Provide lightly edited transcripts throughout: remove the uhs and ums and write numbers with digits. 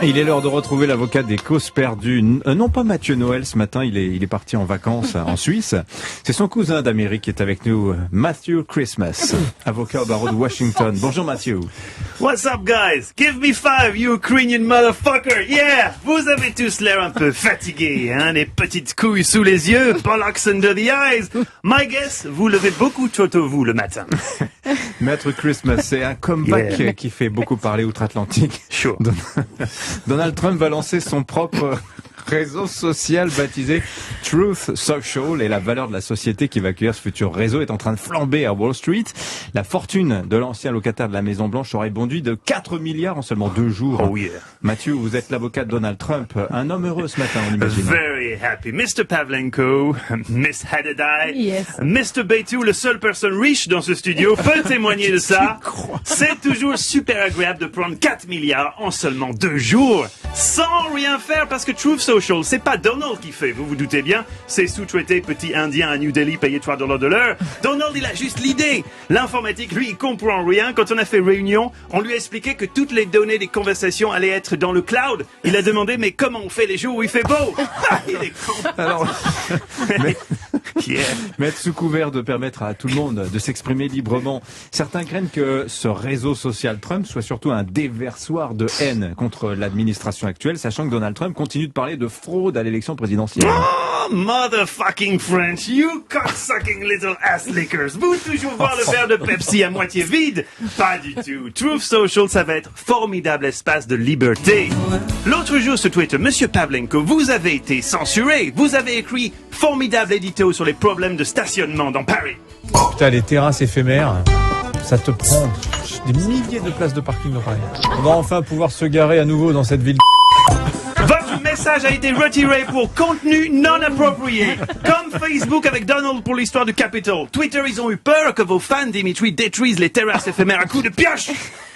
Il est l'heure de retrouver l'avocat des causes perdues. Non pas Mathieu Noël ce matin, il est parti en vacances en Suisse. C'est son cousin d'Amérique qui est avec nous, Matthew Christmas, avocat au barreau de Washington. Bonjour Matthew. What's up guys? Give me 5, you Ukrainian motherfucker! Yeah! Vous avez tous l'air un peu fatigués, hein? Les petites couilles sous les yeux, bollocks under the eyes. My guess, vous levez beaucoup trop tôt vous le matin. Maître Christmas, c'est un comeback qui fait beaucoup parler outre-Atlantique. Sure. Donald Trump va lancer son propre réseau social baptisé Truth Social, et la valeur de la société qui va accueillir ce futur réseau est en train de flamber à Wall Street. La fortune de l'ancien locataire de la Maison Blanche aurait bondi de 4 milliards en seulement 2 jours. Oh yeah. Mathieu, vous êtes l'avocat de Donald Trump, un homme heureux ce matin, on imagine. Very happy. Mr. Pavlenko, Miss Haddadi, Yes. Mr. Beitou, le seul personne riche dans ce studio, peut témoigner de ça. C'est toujours super agréable de prendre 4 milliards en seulement 2 jours, sans rien faire, parce que Truth Social, c'est pas Donald qui fait, vous vous doutez bien, c'est sous-traité petit indien à New Delhi payé $3 de l'heure. Donald, il a juste l'idée. L'informatique, lui, il comprend rien. Quand on a fait réunion, on lui a expliqué que toutes les données des conversations allaient être dans le cloud. Il a demandé, mais comment on fait les jours où il fait beau? Il est con. Alors, Yeah. mettre sous couvert de permettre à tout le monde de s'exprimer librement, certains craignent que ce réseau social Trump soit surtout un déversoir de haine contre l'administration actuelle, sachant que Donald Trump continue de parler de fraude à l'élection présidentielle. Oh, motherfucking French, you cocksucking little ass lickers. Vous toujours voir le verre de Pepsi à moitié vide? Pas du tout. Truth Social, ça va être formidable espace de liberté. L'autre jour sur Twitter, Monsieur Pavlenko, vous avez été censuré. Vous avez écrit formidable édito sur les problèmes de stationnement dans Paris. Putain, les terrasses éphémères, ça te prend des milliers de places de parking dans Paris. On va enfin pouvoir se garer à nouveau dans cette ville. Votre message a été retiré pour contenu non approprié. Comme Facebook avec Donald pour l'histoire du Capitol. Twitter, ils ont eu peur que vos fans, Dimitri, détruisent les terrasses éphémères à coups de pioche.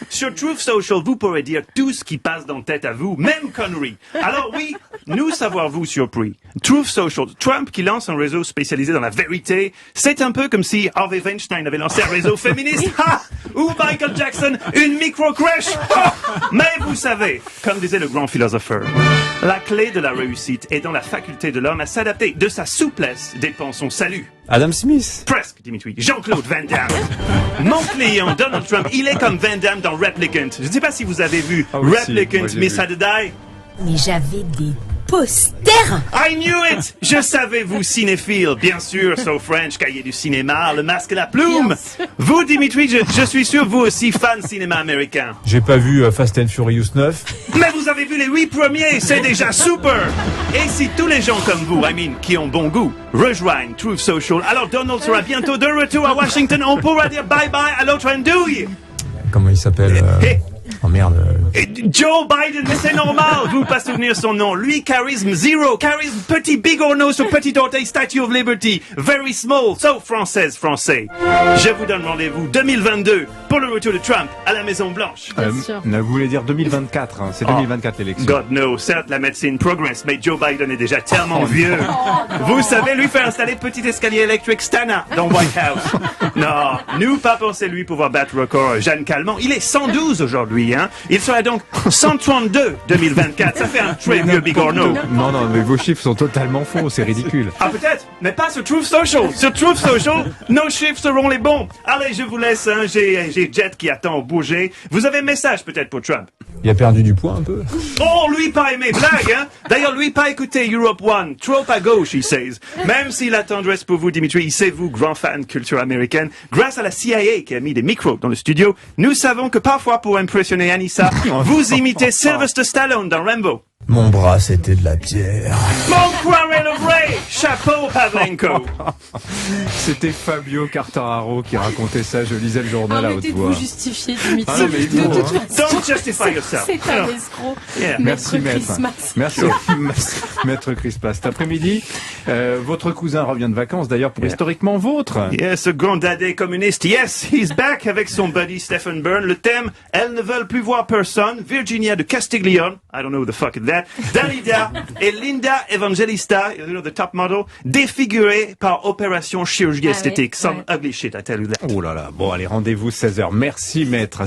Sur Truth Social, vous pourrez dire tout ce qui passe dans la tête à vous, même conneries. Alors oui, nous savoir-vous surpris. Truth Social, Trump qui lance un réseau spécialisé dans la vérité, c'est un peu comme si Harvey Weinstein avait lancé un réseau féministe, ou Michael Jackson, une micro-crèche. Mais vous savez, comme disait le grand philosopheur, la clé de la réussite est dans la faculté de l'homme à s'adapter. De sa souplesse dépend son salut. Adam Smith. Presque, Dimitri. Jean-Claude Van Damme. Mon client, Donald Trump, il est comme Van Damme dans Replicant. Je ne sais pas si vous avez vu oui, Replicant, si, Miss Haddadi. Mais j'avais des posters. I knew it! Je savais, vous, cinéphile. Bien sûr, So French, cahier du cinéma, le masque et la plume. Vous, Dimitri, je suis sûr, vous aussi, fan cinéma américain. J'ai pas vu Fast and Furious 9. Mais vous avez vu les 8 premiers, c'est déjà super! Et si tous les gens comme vous, qui ont bon goût, rejoignent Truth Social, alors Donald sera bientôt de retour à Washington, on pourra dire bye-bye à l'autre andouille. Comment il s'appelle Oh merde. Et Joe Biden, mais c'est normal, vous pas souvenir son nom. Lui, charisme zéro, charisme petit bigorneau sur petit orteil, Statue of Liberty, very small, so français. Je vous donne rendez-vous 2022 pour le retour de Trump à la Maison Blanche. Vous voulez dire 2024, c'est 2024 l'élection. God no, certes la médecine progresse, mais Joe Biden est déjà tellement vieux. Vous savez lui faire installer petit escalier électrique Stana dans White House. Non, nous pas penser lui pouvoir battre le record Jeanne Calment. Il est 112 aujourd'hui, hein. Il sera donc 132 2024. Ça fait un très vieux bigorneau. Non, mais vos chiffres sont totalement faux, c'est ridicule. Ah peut-être, mais pas sur Truth Social. Sur Truth Social, nos chiffres seront les bons. Allez, je vous laisse, hein. J'ai Jet qui attend au bouger. Vous avez un message peut-être pour Trump? Il a perdu du poids un peu. Oh, lui pas aimé, blague, hein. D'ailleurs, lui pas écouté Europe One. Trop à gauche, il sait. Même s'il a tendresse pour vous, Dimitri, il sait vous, grand fan culture américaine. Grâce à la CIA qui a mis des micros dans le studio, nous savons que parfois pour impressionner Anissa, vous imitez Sylvester Stallone dans Rambo. Mon bras, c'était de la pierre. Mon croirait le vrai. Chapeau, Pavlenko. C'était Fabio Quartararo qui racontait ça, je lisais le journal à haute Arrêtez de voix. vous justifier, Dimitri. Ah non, mais il faut, hein. Don't justify yourself. C'est un escroc. Yeah. Merci maître. Christmas. Merci maître Christmas. Cet après-midi, votre cousin revient de vacances d'ailleurs pour Historiquement Vôtre. Yes, ce grand dadé communiste. Yes, he's back avec son buddy Stephen Byrne. Le thème, elles ne veulent plus voir personne. Virginia de Castiglione. I don't know who the fuck is that. Dalida et Linda Evangelista, you know, the top model, défigurées par opération chirurgie esthétique. Some ugly shit, I tell you that. Oh là là. Bon, allez, rendez-vous 16h. Merci maître.